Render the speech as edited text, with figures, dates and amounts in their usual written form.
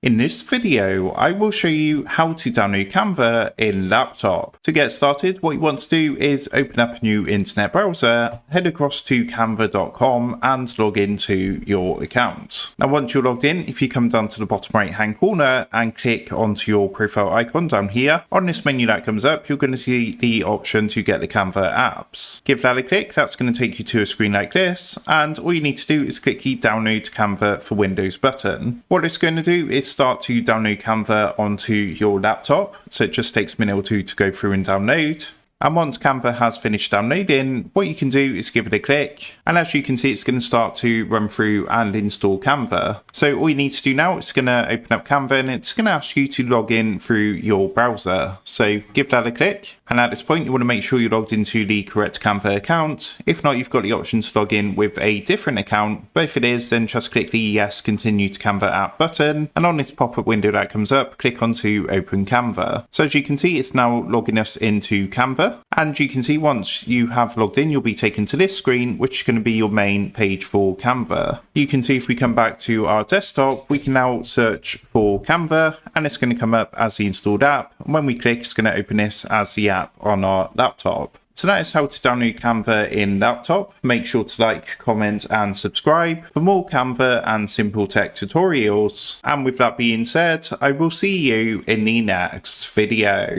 In this video, I will show you how to download Canva in laptop. To get started, what you want to do is open up a new internet browser, head across to canva.com and log into your account. Now once you're logged in, if you come down to the bottom right hand corner and click onto your profile icon down here, on this menu that comes up, you're going to see the option to get the Canva apps. Give that a click, that's going to take you to a screen like this, and all you need to do is click the download Canva for Windows button. What it's going to do is start to download Canva onto your laptop, so it just takes a minute or two to go through and download. And once Canva has finished downloading, what you can do is give it a click, and as you can see, it's going to start to run through and install Canva. So all you need to do now is going to open up Canva and it's going to ask you to log in through your browser. So give that a click, and at this point you want to make sure you're logged into the correct Canva account. If not, you've got the option to log in with a different account, but if it is, then just click the yes continue to Canva app button, and on this pop-up window that comes up, click onto open Canva. So as you can see, it's now logging us into Canva. And you can see once you have logged in, you'll be taken to this screen, which is going to be your main page for Canva. You can see if we come back to our desktop, we can now search for Canva and it's going to come up as the installed app. And when we click, it's going to open this as the app on our laptop. So that is how to download Canva in laptop. Make sure to like, comment and subscribe for more Canva and simple tech tutorials. And with that being said, I will see you in the next video.